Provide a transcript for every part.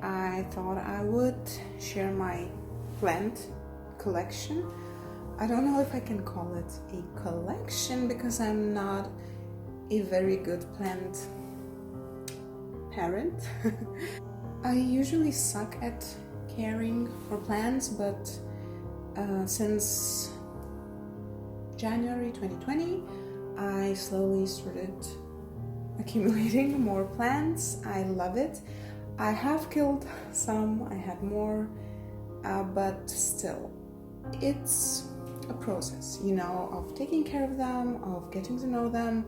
I thought I would share my plant collection. I don't know if I can call it a collection because I'm not a very good plant parent. I usually suck at caring for plants, but since January 2020, I slowly started accumulating more plants. I love it. I have killed some, I had more, but still, it's a process, you know, of taking care of them, of getting to know them,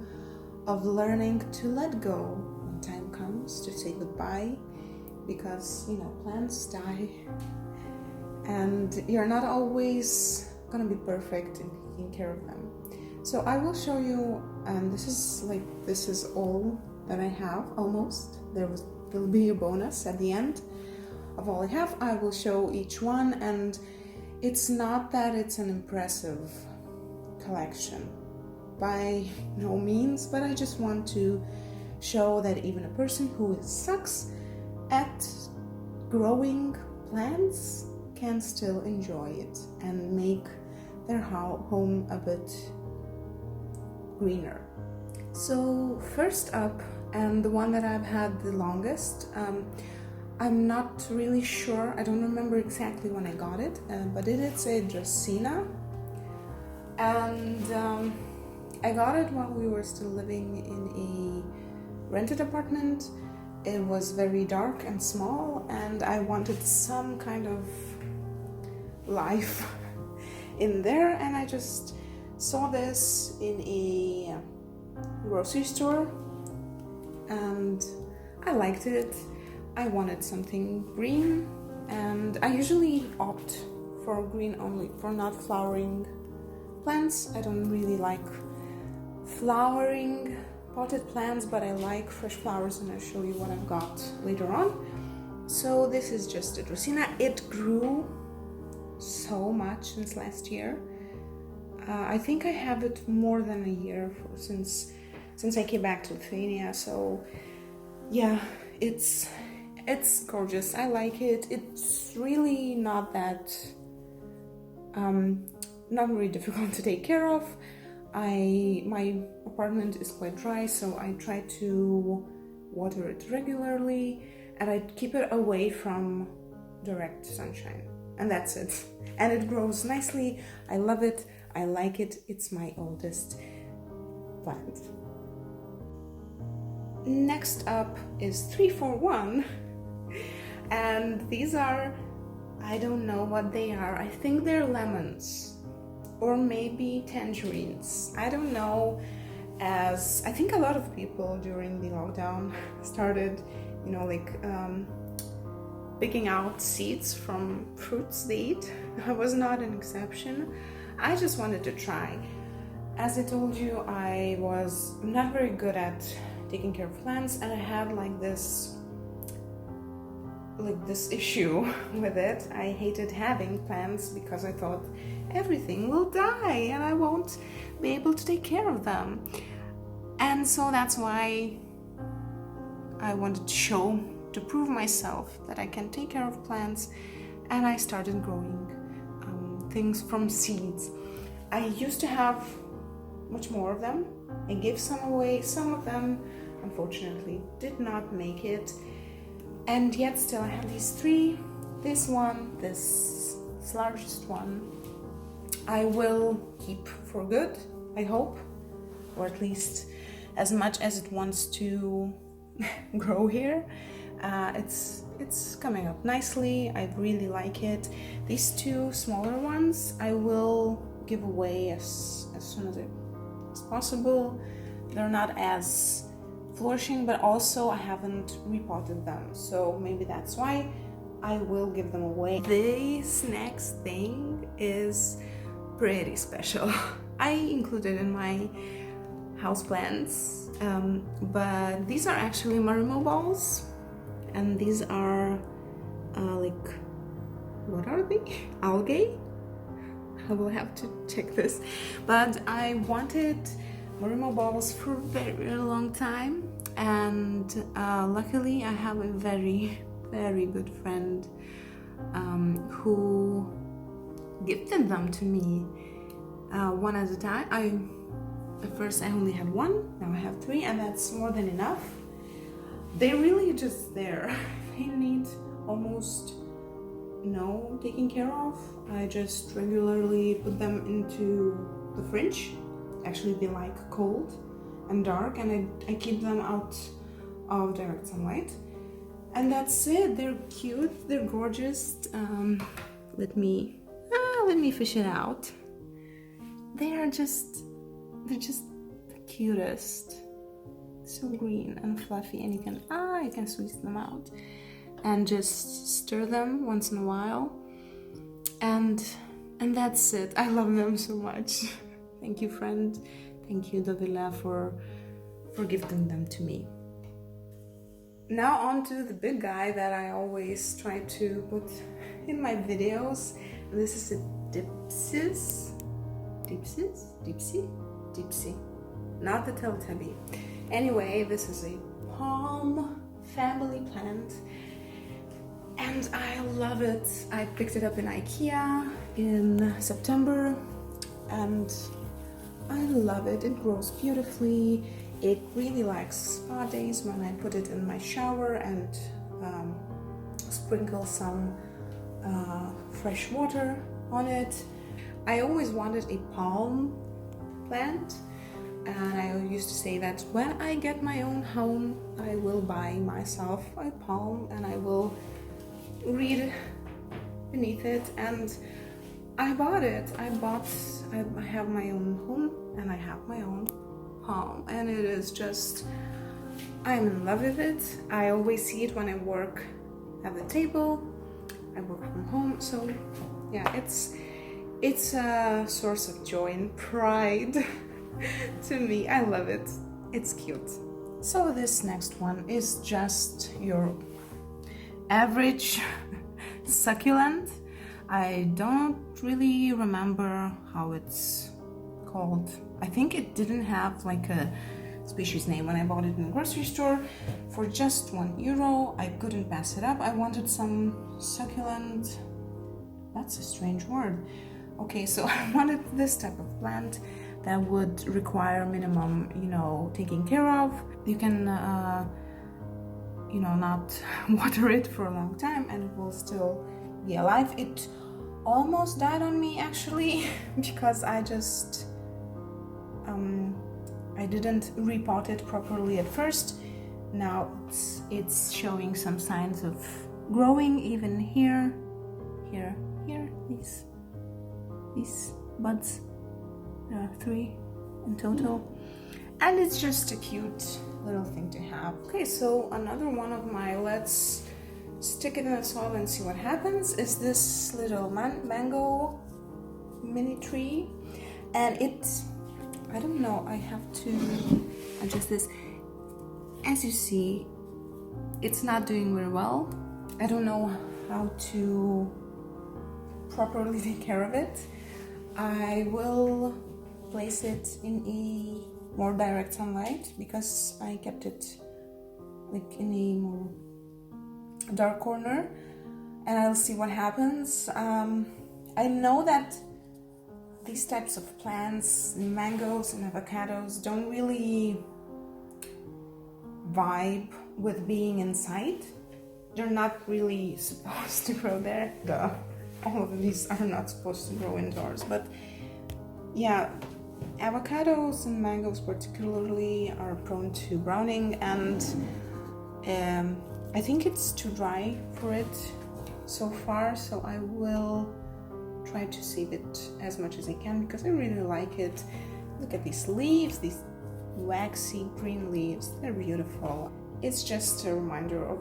of learning to let go when time comes to say goodbye, because, you know, plants die and you're not always gonna be perfect in taking care of them. So I will show you, and this is all that I have, almost. There'll be a bonus at the end of all I have. I will show each one, and it's not that it's an impressive collection, by no means, but I just want to show that even a person who sucks at growing plants can still enjoy it and make their home a bit greener. So first up, and the one that I've had the longest, I'm not really sure, I don't remember exactly when I got it, but it's a Draucina, and I got it while we were still living in a rented apartment. It was very dark and small, and I wanted some kind of life in there, and I just saw this in a grocery store and I liked it. I wanted something green, and I usually opt for green only, for not flowering plants. I don't really like flowering potted plants, but I like fresh flowers, and I'll show you what I've got later on. So this is just a Draucina. It grew so much since last year. I think I have it more than a year since I came back to Lithuania. So yeah, it's gorgeous. I like it. It's really not that not very difficult to take care of. My apartment is quite dry, so I try to water it regularly, and I keep it away from direct sunshine, and that's it. And it grows nicely. I love it. I like it. It's my oldest plant. Next up is 341, and these are, I don't know what they are. I think they're lemons or maybe tangerines. I don't know, as I think a lot of people during the lockdown started, you know, like picking out seeds from fruits they eat. I was not an exception. I just wanted to try. As I told you, I was not very good at taking care of plants, and I had like this issue with it. I hated having plants because I thought everything will die and I won't be able to take care of them. And so that's why I wanted to prove myself that I can take care of plants, and I started growing things from seeds. I used to have much more of them. I gave some away. Some of them unfortunately did not make it, and yet still I have these three. This one, this largest one, I will keep for good, I hope, or at least as much as it wants to grow here. It's coming up nicely. I really like it. These two smaller ones I will give away as soon as possible. They're not as flourishing, but also I haven't repotted them, so maybe that's why I will give them away. This next thing is pretty special. I included in my houseplants, but these are actually Marimo Balls, and these are like, what are they? Algae? I will have to check this, but I wanted Marimo Balls for a very long time, and luckily I have a very very good friend who gifted them to me one at a time. At first I only had one, now I have 3, and that's more than enough. They're really just there. They need almost no taking care of. I just regularly put them into the fridge. Actually, they like cold and dark, and I keep them out of direct sunlight. And that's it. They're cute, they're gorgeous. Let me fish it out. They're just the cutest. So green and fluffy, and you can squeeze them out and just stir them once in a while. And that's it. I love them so much. Thank you, friend. Thank you, Davila, for gifting them to me. Now on to the big guy that I always try to put in my videos. This is a Deepsea, not the Teletubby. Anyway, this is a palm family plant, and I love it. I picked it up in IKEA in September, and I love it. It grows beautifully. It really likes spa days when I put it in my shower and sprinkle some fresh water on it. I always wanted a palm plant, and I used to say that when I get my own home, I will buy myself a palm and I will read beneath it, and I bought it. I have my own home and I have my own palm, and it is just, I'm in love with it. I always see it when I work at the table. I work from home, so yeah, it's a source of joy and pride to me. I love it. It's cute. So this next one is just your average succulent. I don't really remember how it's called. I think it didn't have like a species name when I bought it in the grocery store. For just €1, I couldn't pass it up. I wanted some succulent. That's a strange word. Okay, so I wanted this type of plant that would require minimum, taking care of. You can, not water it for a long time and it will still be alive. It almost died on me actually because I just, I didn't repot it properly at first. Now it's showing some signs of growing, even here, these buds. There are 3 in total, and it's just a cute little thing to have. Okay, so another one of my let's stick it in the soil and see what happens is this little mango mini tree, and I don't know, I have to adjust this. As you see, it's not doing very well. I don't know how to properly take care of it. I will place it in a more direct sunlight because I kept it like in a more dark corner, and I'll see what happens. I know that these types of plants, mangoes and avocados, don't really vibe with being inside. They're not really supposed to grow there. Duh. All of these are not supposed to grow indoors, but yeah, avocados and mangoes particularly are prone to browning, and I think it's too dry for it so far, so I will try to save it as much as I can because I really like it. Look at these leaves, these waxy green leaves, they're beautiful. It's just a reminder of,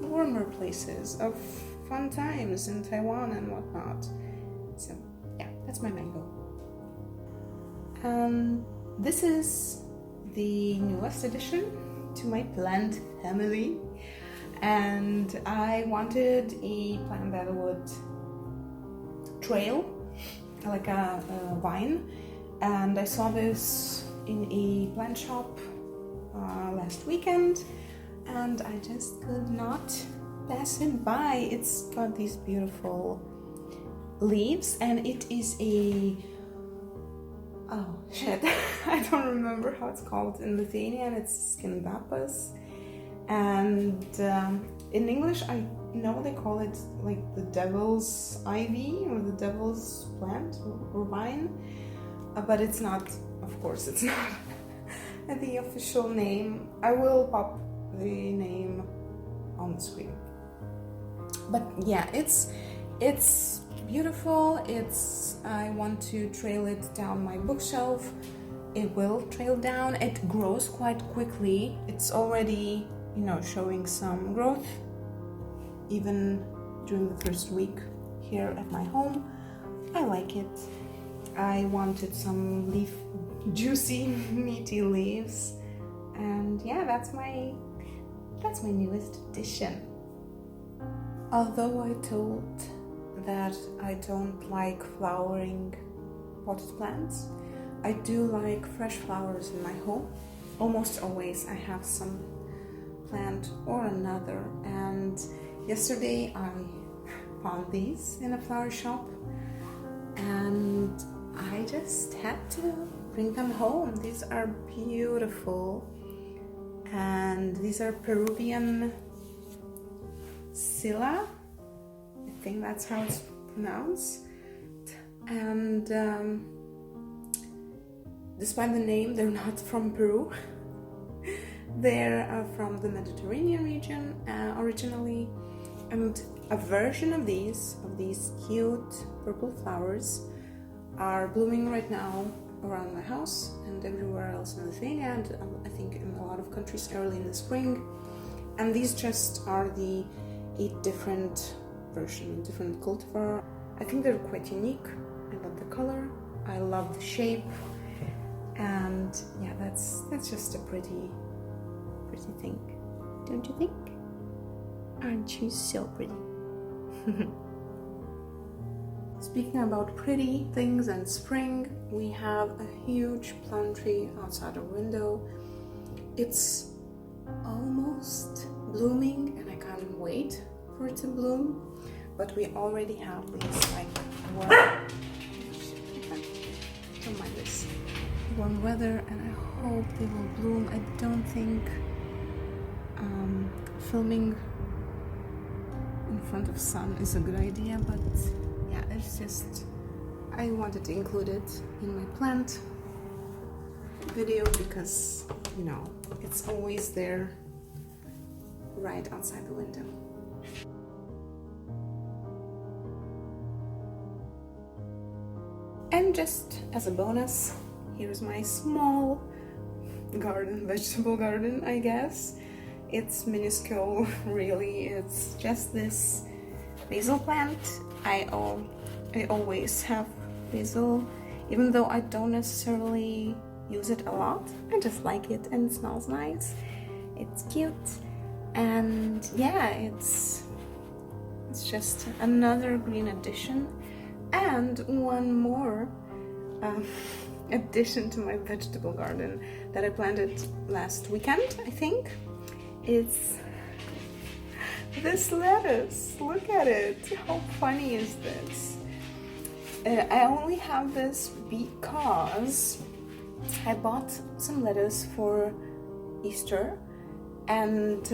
warmer places, of fun times in Taiwan and whatnot. So yeah, that's my mango. This is the newest addition to my plant family, and I wanted a plant that would trail like a vine, and I saw this in a plant shop last weekend, and I just could not pass it by. It's got these beautiful leaves, and it is a, oh shit, I don't remember how it's called in Lithuanian. It's Skindapus, and in English I know they call it like the devil's ivy or the devil's plant or vine, but it's not, of course it's not the official name. I will pop the name on the screen. But yeah, it's beautiful. I want to trail it down my bookshelf. It will trail down. It grows quite quickly. It's already, you know, showing some growth even during the first week here at my home. I like it. I wanted some juicy, meaty leaves, and yeah, that's my newest addition. Although I told that I don't like flowering potted plants, I do like fresh flowers in my home. Almost always I have some plant or another, and yesterday I found these in a flower shop and I just had to bring them home. These are beautiful, and these are Peruvian Scilla, I think that's how it's pronounced. And despite the name, they're not from Peru. They're from the Mediterranean region originally, and a version of these cute purple flowers are blooming right now around my house and everywhere else in Lithuania, and I think in a lot of countries early in the spring. And these just are the 8 different versions, different cultivar. I think they're quite unique. I love the color, I love the shape, and yeah, that's just a pretty thing, don't you think? Aren't you so pretty? Speaking about pretty things and spring, we have a huge plum tree outside our window. It's almost blooming and I can't wait for it to bloom, but we already have these like don't mind this, warm weather, and I hope they will bloom. I don't think filming in front of sun is a good idea, but yeah, it's just, I wanted to include it in my plant video because, you know, it's always there right outside the window. And just as a bonus, here's my small garden, vegetable garden, I guess. It's minuscule, really. It's just this basil plant. I always have basil, even though I don't necessarily use it a lot. I just like it and it smells nice. It's cute, and yeah, it's just another green addition. And one more addition to my vegetable garden that I planted last weekend, I think. It's this lettuce. Look at it. How funny is this? I only have this because I bought some lettuce for Easter, and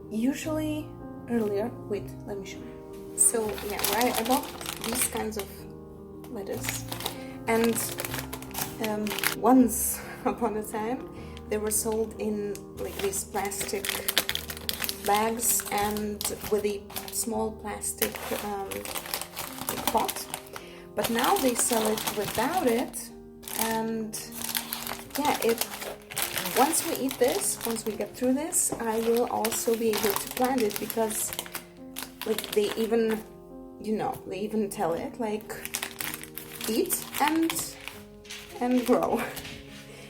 usually earlier, wait, let me show you. So yeah, I bought these kinds of lettuce, and once upon a time they were sold in like these plastic bags and with a small plastic pot, but now they sell it without it. And yeah, once we eat this, once we get through this, I will also be able to plant it, because like they even, you know, they even tell it like eat and grow.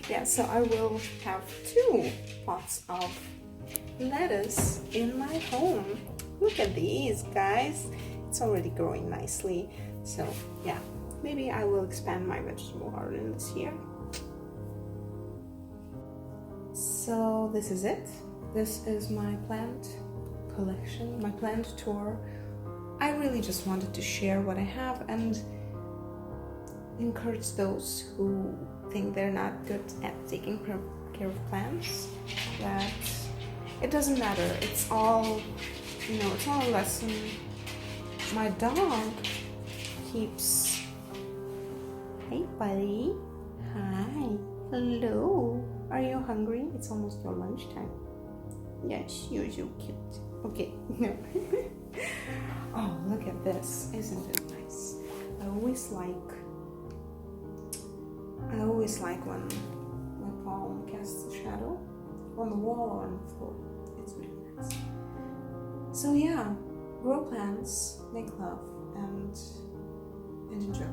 Yeah, so I will have 2 pots of lettuce in my home. Look at these, guys. It's already growing nicely. So yeah, maybe I will expand my vegetable garden this year. So this is it. this is my plant collection, my plant tour. I really just wanted to share what I have and encourage those who think they're not good at taking care of plants, that it doesn't matter. It's all, it's all a lesson. My dog keeps, hey buddy, hi, hello, are you hungry? It's almost your lunchtime. Yes, you're so cute. Okay, no. Oh, look at this, isn't it nice? I always like when my palm casts a shadow on the wall or on the floor. It's really nice. So yeah, grow plants, make love, and enjoy.